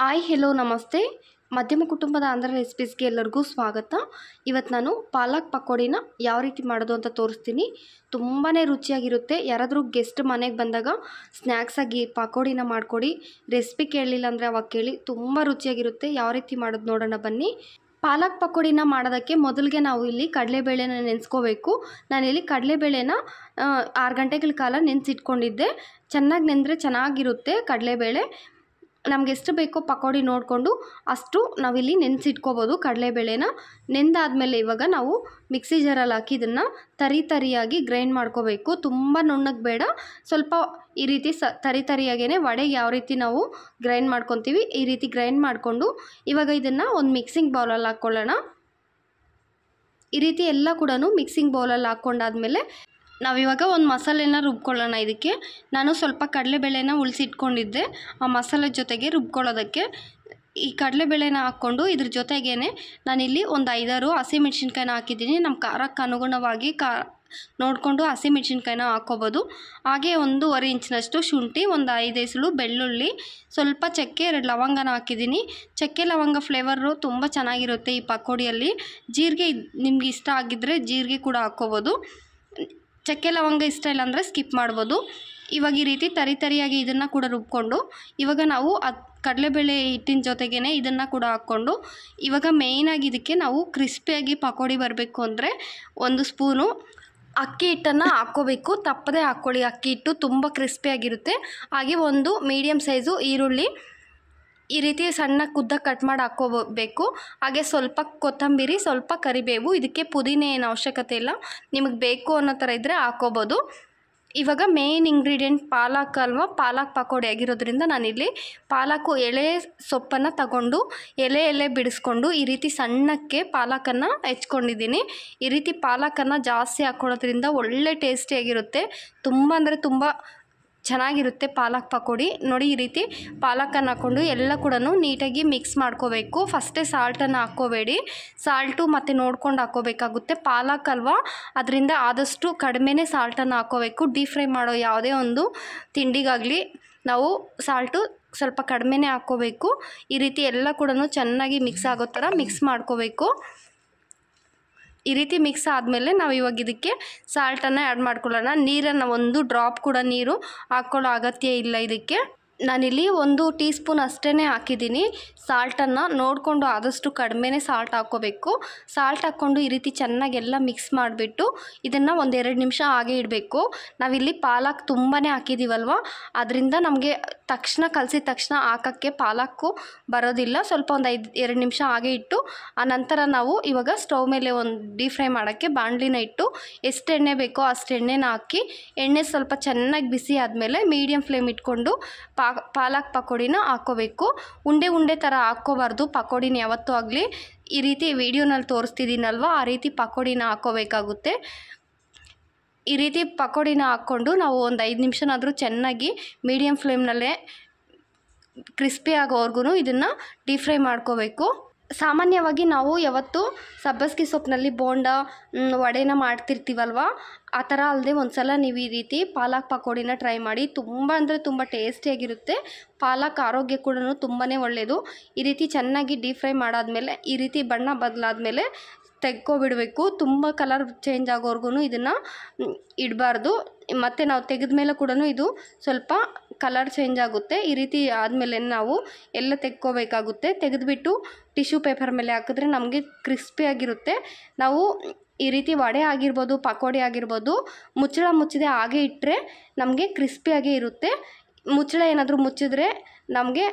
Hi hello ನಮಸ್ತೆ. ಮಧ್ಯಮ ಕುಟುಂಬದ ಆಂಧ್ರ ರೆಸಿಪೀಸ್ಗೆ ಎಲ್ಲರಿಗೂ ಸ್ವಾಗತ. ಇವತ್ತು ನಾನು ಪಾಲಕ್ ಪಕೋಡಿನ ಯಾವ ರೀತಿ ಮಾಡೋದು ಅಂತ ತೋರಿಸ್ತೀನಿ. ತುಂಬಾ ರುಚಿಯಾಗಿರುತ್ತೆ. ಯಾರಾದರೂ ಗೆಸ್ಟ್ ಮನೆಗೆ ಬಂದಾಗ ಸ್ನ್ಯಾಕ್ಸಾಗಿ ಪಕೋಡಿನ ಮಾಡಿಕೊಡಿ. ರೆಸಿಪಿ ಕೇಳಲಿಲ್ಲ ಅಂದರೆ ಅವಾಗ ಕೇಳಿ, ತುಂಬ ರುಚಿಯಾಗಿರುತ್ತೆ. ಯಾವ ರೀತಿ ಮಾಡೋದು ನೋಡೋಣ ಬನ್ನಿ. ಪಾಲಕ್ ಪಕೋಡಿನ ಮಾಡೋದಕ್ಕೆ ಮೊದಲಿಗೆ ನಾವು ಇಲ್ಲಿ ಕಡಲೆಬೇಳೆನ ನೆನೆಸ್ಕೋಬೇಕು. ನಾನಿಲ್ಲಿ ಕಡಲೆಬೇಳೆನ 6 ಗಂಟೆಗಳ ಕಾಲ ನೆನೆಸಿಟ್ಕೊಂಡಿದ್ದೆ. ಚೆನ್ನಾಗಿ ನೆಂದರೆ ಚೆನ್ನಾಗಿರುತ್ತೆ ಕಡಲೆಬೇಳೆ. ನಮ್ಗೆ ಎಷ್ಟು ಬೇಕೋ ಪಕೋಡಿ ನೋಡಿಕೊಂಡು ಅಷ್ಟು ನಾವಿಲ್ಲಿ ನೆನೆಸಿಟ್ಕೋಬೋದು ಕಡಲೆಬೇಳೆನ. ನೆಂದಾದಮೇಲೆ ಇವಾಗ ನಾವು ಮಿಕ್ಸಿ ಜಾರಲ್ಲಿ ಹಾಕಿ ಇದನ್ನು ತರಿಯಾಗಿ ಗ್ರೈಂಡ್ ಮಾಡ್ಕೋಬೇಕು. ತುಂಬ ನುಣ್ಣಗೆ ಬೇಡ, ಸ್ವಲ್ಪ ಈ ರೀತಿ ತರಿಯಾಗೇ ವಡೆಗೆ ಯಾವ ರೀತಿ ನಾವು ಗ್ರೈಂಡ್ ಮಾಡ್ಕೊತೀವಿ ಈ ರೀತಿ ಗ್ರೈಂಡ್ ಮಾಡಿಕೊಂಡು ಇವಾಗ ಇದನ್ನು ಒಂದು ಮಿಕ್ಸಿಂಗ್ ಬೌಲಲ್ಲಿ ಹಾಕ್ಕೊಳ್ಳೋಣ. ಈ ರೀತಿ ಎಲ್ಲ ಕೂಡ ಮಿಕ್ಸಿಂಗ್ ಬೌಲಲ್ಲಿ ಹಾಕ್ಕೊಂಡಾದ್ಮೇಲೆ ನಾವಿವಾಗ ಒಂದು ಮಸಾಲೆನ ರುಬ್ಕೊಳ್ಳೋಣ. ಇದಕ್ಕೆ ನಾನು ಸ್ವಲ್ಪ ಕಡಲೆಬೇಳೆನ ಉಳಿಸಿಟ್ಕೊಂಡಿದ್ದೆ ಆ ಮಸಾಲೆ ಜೊತೆಗೆ ರುಬ್ಕೊಳ್ಳೋದಕ್ಕೆ. ಈ ಕಡಲೆಬೇಳೆನ ಹಾಕ್ಕೊಂಡು ಇದ್ರ ಜೊತೆಗೇ ನಾನಿಲ್ಲಿ ಒಂದು 5-6 ಹಸಿಮೆಣ್ಸಿನ್ಕಾಯಿನ ಹಾಕಿದ್ದೀನಿ. ನಮ್ಮ ಖಾರಕ್ಕೆ ಅನುಗುಣವಾಗಿ ನೋಡಿಕೊಂಡು ಹಸಿಮೆಣ್ಸಿನ್ಕಾಯಿನ ಹಾಕ್ಕೋಬೋದು. ಹಾಗೆ 1.5 ಇಂಚಿನಷ್ಟು ಶುಂಠಿ, ಒಂದು 5 ಎಸಳು ಬೆಳ್ಳುಳ್ಳಿ, ಸ್ವಲ್ಪ ಚಕ್ಕೆ, 2 ಲವಂಗನ ಹಾಕಿದ್ದೀನಿ. ಚಕ್ಕೆ ಲವಂಗ ಫ್ಲೇವರು ತುಂಬ ಚೆನ್ನಾಗಿರುತ್ತೆ ಈ ಪಕೋಡಿಯಲ್ಲಿ. ಜೀರಿಗೆ ನಿಮ್ಗೆ ಇಷ್ಟ ಆಗಿದ್ದರೆ ಜೀರಿಗೆ ಕೂಡ ಹಾಕ್ಕೋಬೋದು. ಚಕ್ಕೆ ಲವಂಗ ಇಷ್ಟ ಇಲ್ಲ ಅಂದರೆ ಸ್ಕಿಪ್ ಮಾಡ್ಬೋದು. ಇವಾಗ ಈ ರೀತಿ ತರಿಯಾಗಿ ಇದನ್ನು ಕೂಡ ರುಬ್ಕೊಂಡು ಇವಾಗ ನಾವು ಕಡಲೆಬೇಳೆ ಹಿಟ್ಟಿನ ಜೊತೆಗೇ ಇದನ್ನು ಕೂಡ ಹಾಕ್ಕೊಂಡು ಇವಾಗ ಮೇಯ್ನಾಗಿ ಇದಕ್ಕೆ ನಾವು ಕ್ರಿಸ್ಪಿಯಾಗಿ ಪಕೋಡಿ ಬರಬೇಕು ಅಂದರೆ 1 ಸ್ಪೂನು ಅಕ್ಕಿ ಹಿಟ್ಟನ್ನು ಹಾಕ್ಕೋಬೇಕು. ತಪ್ಪದೇ ಹಾಕ್ಕೊಳ್ಳಿ, ಅಕ್ಕಿ ಹಿಟ್ಟು ತುಂಬ ಕ್ರಿಸ್ಪಿಯಾಗಿರುತ್ತೆ. ಹಾಗೆ ಒಂದು ಮೀಡಿಯಮ್ ಸೈಜು ಈರುಳ್ಳಿ ಈ ರೀತಿ ಸಣ್ಣ ಉದ್ದಕ್ಕೆ ಕಟ್ ಮಾಡಿ ಹಾಕ್ಕೋಬೇಕು. ಹಾಗೆ ಸ್ವಲ್ಪ ಕೊತ್ತಂಬರಿ, ಸ್ವಲ್ಪ ಕರಿಬೇವು. ಇದಕ್ಕೆ ಪುದೀನ ಏನು ಅವಶ್ಯಕತೆ ಇಲ್ಲ, ನಿಮಗೆ ಬೇಕು ಅನ್ನೋ ಥರ ಇದ್ದರೆ ಹಾಕ್ಕೋಬೋದು. ಇವಾಗ ಮೇನ್ ಇಂಗ್ರೀಡಿಯೆಂಟ್ ಪಾಲಕ್ ಅಲ್ವಾ, ಪಾಲಕ್ ಪಕೋಡಿ ಆಗಿರೋದ್ರಿಂದ ನಾನಿಲ್ಲಿ ಪಾಲಕ್ಕು ಎಳೆ ಸೊಪ್ಪನ್ನು ತಗೊಂಡು ಎಲೆ ಬಿಡಿಸ್ಕೊಂಡು ಈ ರೀತಿ ಸಣ್ಣಕ್ಕೆ ಪಾಲಕನ್ನು ಹೆಚ್ಕೊಂಡಿದ್ದೀನಿ. ಈ ರೀತಿ ಪಾಲಕನ್ನು ಜಾಸ್ತಿ ಹಾಕ್ಕೊಳ್ಳೋದ್ರಿಂದ ಒಳ್ಳೆ ಟೇಸ್ಟಿಯಾಗಿರುತ್ತೆ. ತುಂಬ ಅಂದರೆ ತುಂಬ ಚೆನ್ನಾಗಿರುತ್ತೆ ಪಾಲಕ್ ಪಕೋಡಿ. ನೋಡಿ, ಈ ರೀತಿ ಪಾಲಕನ್ನು ಹಾಕ್ಕೊಂಡು ಎಲ್ಲ ಕೂಡ ನೀಟಾಗಿ ಮಿಕ್ಸ್ ಮಾಡ್ಕೋಬೇಕು. ಫಸ್ಟೇ ಸಾಲ್ಟನ್ನು ಹಾಕ್ಕೋಬೇಡಿ, ಸಾಲ್ಟು ಮತ್ತು ನೋಡ್ಕೊಂಡು ಹಾಕ್ಕೋಬೇಕಾಗುತ್ತೆ. ಪಾಲಕ್ ಅಲ್ವಾ, ಅದರಿಂದ ಆದಷ್ಟು ಕಡಿಮೆನೇ ಸಾಲ್ಟನ್ನು ಹಾಕ್ಕೋಬೇಕು. ಡೀಪ್ ಫ್ರೈ ಮಾಡೋ ಯಾವುದೇ ಒಂದು ತಿಂಡಿಗಾಗಲಿ ನಾವು ಸಾಲ್ಟು ಸ್ವಲ್ಪ ಕಡಿಮೆನೇ ಹಾಕ್ಕೋಬೇಕು. ಈ ರೀತಿ ಎಲ್ಲ ಕೂಡ ಚೆನ್ನಾಗಿ ಮಿಕ್ಸ್ ಆಗೋ ಥರ ಮಿಕ್ಸ್ ಮಾಡ್ಕೋಬೇಕು. ಈ ರೀತಿ ಮಿಕ್ಸ್ ಆದಮೇಲೆ ನಾವು ಇವಾಗ ಇದಕ್ಕೆ ಸಾಲ್ಟನ್ನು ಆ್ಯಡ್ ಮಾಡ್ಕೊಳ್ಳೋಣ. ನೀರನ್ನು 1 ಡ್ರಾಪ್ ಕೂಡ ನೀರು ಹಾಕ್ಕೊಳ್ಳೋ ಅಗತ್ಯ ಇಲ್ಲ ಇದಕ್ಕೆ. ನಾನಿಲ್ಲಿ 1 ಟೀ ಸ್ಪೂನ್ ಅಷ್ಟೇ ಹಾಕಿದ್ದೀನಿ. ಸಾಲ್ಟನ್ನು ನೋಡಿಕೊಂಡು ಆದಷ್ಟು ಕಡಿಮೆನೇ ಸಾಲ್ಟ್ ಹಾಕ್ಕೋಬೇಕು. ಸಾಲ್ಟ್ ಹಾಕ್ಕೊಂಡು ಈ ರೀತಿ ಚೆನ್ನಾಗೆಲ್ಲ ಮಿಕ್ಸ್ ಮಾಡಿಬಿಟ್ಟು ಇದನ್ನು 1-2 ನಿಮಿಷ ಹಾಗೆ ಇಡಬೇಕು. ನಾವಿಲ್ಲಿ ಪಾಲಕ್ ತುಂಬಾ ಹಾಕಿದ್ದೀವಲ್ವ, ಅದರಿಂದ ನಮಗೆ ಕಲಸಿದ ತಕ್ಷಣ ಹಾಕೋಕ್ಕೆ ಪಾಲಕ್ಕು ಬರೋದಿಲ್ಲ. ಸ್ವಲ್ಪ ಒಂದು 2 ನಿಮಿಷ ಹಾಗೆ ಇಟ್ಟು ಆನಂತರ ನಾವು ಇವಾಗ ಸ್ಟವ್ ಮೇಲೆ ಒಂದು ಡೀಪ್ ಫ್ರೈ ಮಾಡೋಕ್ಕೆ ಬಾಣಲಿನ ಇಟ್ಟು ಎಷ್ಟು ಎಣ್ಣೆ ಬೇಕೋ ಅಷ್ಟು ಎಣ್ಣೆನ ಹಾಕಿ ಎಣ್ಣೆ ಸ್ವಲ್ಪ ಚೆನ್ನಾಗಿ ಬಿಸಿ ಆದಮೇಲೆ ಮೀಡಿಯಮ್ ಫ್ಲೇಮ್ ಇಟ್ಕೊಂಡು ಪಾಲಕ್ ಪಕೋಡಿನ ಹಾಕ್ಕೋಬೇಕು. ಉಂಡೆ ಥರ ಹಾಕ್ಕೋಬಾರ್ದು ಪಕೋಡಿನ ಯಾವತ್ತೂ ಆಗಲಿ. ಈ ರೀತಿ ವಿಡಿಯೋನಲ್ಲಿ ತೋರಿಸ್ತಿದ್ದೀನಲ್ವ, ಆ ರೀತಿ ಪಕೋಡಿನ ಹಾಕ್ಕೋಬೇಕಾಗುತ್ತೆ. ಈ ರೀತಿ ಪಕೋಡಿನ ಹಾಕ್ಕೊಂಡು ನಾವು ಒಂದು 5 ನಿಮಿಷನಾದರೂ ಚೆನ್ನಾಗಿ ಮೀಡಿಯಮ್ ಫ್ಲೇಮ್ನಲ್ಲೇ ಕ್ರಿಸ್ಪಿ ಆಗೋವರೆಗೂ ಇದನ್ನು ಡೀಪ್ ಫ್ರೈ ಮಾಡ್ಕೋಬೇಕು. ಸಾಮಾನ್ಯವಾಗಿ ನಾವು ಯಾವತ್ತು ಸಬ್ಬಸಿಗೆ ಸೊಪ್ಪಿನಲ್ಲಿ ಬೋಂಡ ವಡೆನ ಮಾಡ್ತಿರ್ತೀವಲ್ವ, ಆ ಥರ ಅಲ್ಲದೆ ಒಂದು ಸಲ ನೀವು ಈ ರೀತಿ ಪಾಲಕ್ ಪಕೋಡಿನ ಟ್ರೈ ಮಾಡಿ. ತುಂಬ ಅಂದರೆ ತುಂಬ ಟೇಸ್ಟಿಯಾಗಿರುತ್ತೆ. ಪಾಲಕ್ ಆರೋಗ್ಯ ಕೂಡ ತುಂಬಾ ಒಳ್ಳೆಯದು. ಈ ರೀತಿ ಚೆನ್ನಾಗಿ ಡೀಪ್ ಫ್ರೈ ಮಾಡಾದಮೇಲೆ ಈ ರೀತಿ ಬಣ್ಣ ಬದಲಾದ್ಮೇಲೆ ತೆಗ್ಕೊಬಿಡಬೇಕು. ತುಂಬ ಕಲರ್ ಚೇಂಜ್ ಆಗೋವರೆಗೂ ಇದನ್ನು ಇಡಬಾರ್ದು. ಮತ್ತು ನಾವು ತೆಗೆದ ಮೇಲೆ ಕೂಡ ಇದು ಸ್ವಲ್ಪ ಕಲರ್ ಚೇಂಜ್ ಆಗುತ್ತೆ. ಈ ರೀತಿ ಆದಮೇಲೆ ನಾವು ಎಲ್ಲ ತೆಗ್ಕೋಬೇಕಾಗುತ್ತೆ. ತೆಗೆದುಬಿಟ್ಟು ಟಿಶ್ಯೂ ಪೇಪರ್ ಮೇಲೆ ಹಾಕಿದ್ರೆ ನಮಗೆ ಕ್ರಿಸ್ಪಿಯಾಗಿರುತ್ತೆ. ನಾವು ಈ ರೀತಿ ವಡೆ ಆಗಿರ್ಬೋದು, ಪಕೋಡಿ ಆಗಿರ್ಬೋದು, ಮುಚ್ಚಳ ಮುಚ್ಚದೆ ಹಾಗೆ ಇಟ್ಟರೆ ನಮಗೆ ಕ್ರಿಸ್ಪಿಯಾಗೇ ಇರುತ್ತೆ. ಮುಚ್ಚಳ ಏನಾದರೂ ಮುಚ್ಚಿದ್ರೆ ನಮಗೆ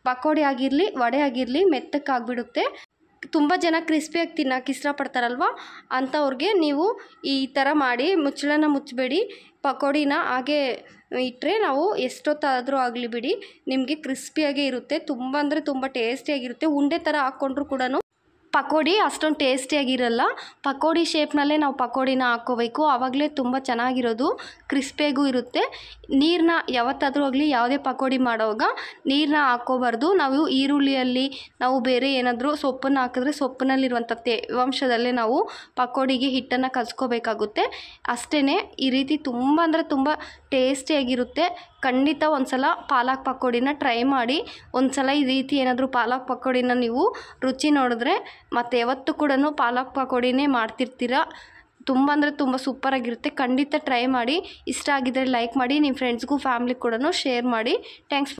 ಪಕೋಡಿ ಆಗಿರಲಿ ವಡೆ ಆಗಿರಲಿ ಮೆತ್ತಕ್ಕಾಗಿಬಿಡುತ್ತೆ. ತುಂಬ ಜನ ಕ್ರಿಸ್ಪಿಯಾಗಿ ತಿನ್ನೋಕೆ ಇಷ್ಟಪಡ್ತಾರಲ್ವ, ಅಂಥವ್ರಿಗೆ ನೀವು ಈ ಥರ ಮಾಡಿ ಮುಚ್ಚಳನ ಮುಚ್ಚಬೇಡಿ. ಪಕೋಡಿನ ಹಾಗೆ ಇಟ್ಟರೆ ನಾವು ಎಷ್ಟೊತ್ತಾದರೂ ಆಗಲಿ ಬಿಡಿ, ನಿಮಗೆ ಕ್ರಿಸ್ಪಿಯಾಗೇ ಇರುತ್ತೆ. ತುಂಬ ಅಂದರೆ ತುಂಬ ಟೇಸ್ಟಿಯಾಗಿರುತ್ತೆ. ಉಂಡೆ ಥರ ಹಾಕ್ಕೊಂಡ್ರೂ ಕೂಡ ಪಕೋಡಿ ಅಷ್ಟೊಂದು ಟೇಸ್ಟಿಯಾಗಿರಲ್ಲ. ಪಕೋಡಿ ಶೇಪ್ನಲ್ಲೇ ನಾವು ಪಕೋಡಿನ ಹಾಕ್ಕೋಬೇಕು, ಆವಾಗಲೇ ತುಂಬ ಚೆನ್ನಾಗಿರೋದು, ಕ್ರಿಸ್ಪಿಯಾಗೂ ಇರುತ್ತೆ. ನೀರನ್ನ ಯಾವತ್ತಾದರೂ ಆಗಲಿ ಯಾವುದೇ ಪಕೋಡಿ ಮಾಡೋವಾಗ ನೀರನ್ನ ಹಾಕ್ಕೋಬಾರ್ದು. ನಾವು ಈರುಳ್ಳಿಯಲ್ಲಿ ನಾವು ಬೇರೆ ಏನಾದರೂ ಸೊಪ್ಪನ್ನು ಹಾಕಿದ್ರೆ ಸೊಪ್ಪಿನಲ್ಲಿರುವಂಥ ತೇವಾಂಶದಲ್ಲೇ ನಾವು ಪಕೋಡಿಗೆ ಹಿಟ್ಟನ್ನು ಕಲಿಸ್ಕೋಬೇಕಾಗುತ್ತೆ ಅಷ್ಟೇ. ಈ ರೀತಿ ತುಂಬ ಅಂದರೆ ತುಂಬ ಟೇಸ್ಟಿಯಾಗಿರುತ್ತೆ. ಖಂಡಿತ ಒಂದು ಸಲ ಪಾಲಕ್ ಪಕೋಡಿನ ಟ್ರೈ ಮಾಡಿ. ಒಂದು ಸಲ ಈ ರೀತಿ ಏನಾದರೂ ಪಾಲಕ್ ಪಕೋಡಿನ ನೀವು ರುಚಿ ನೋಡಿದ್ರೆ ಮತ್ತೆ ಯಾವತ್ತೂ ಕೂಡ ಪಾಲಕ್ ಪಕೋಡಿನೇ ಮಾಡ್ತಿರ್ತೀರ. ತುಂಬ ಅಂದರೆ ತುಂಬ ಸೂಪರಾಗಿರುತ್ತೆ. ಖಂಡಿತ ಟ್ರೈ ಮಾಡಿ. ಇಷ್ಟ ಆಗಿದ್ದರೆ ಲೈಕ್ ಮಾಡಿ, ನಿಮ್ಮ ಫ್ರೆಂಡ್ಸ್ಗೂ ಫ್ಯಾಮ್ಲಿಗೆ ಕೂಡ ಶೇರ್ ಮಾಡಿ. ಥ್ಯಾಂಕ್ಸ್.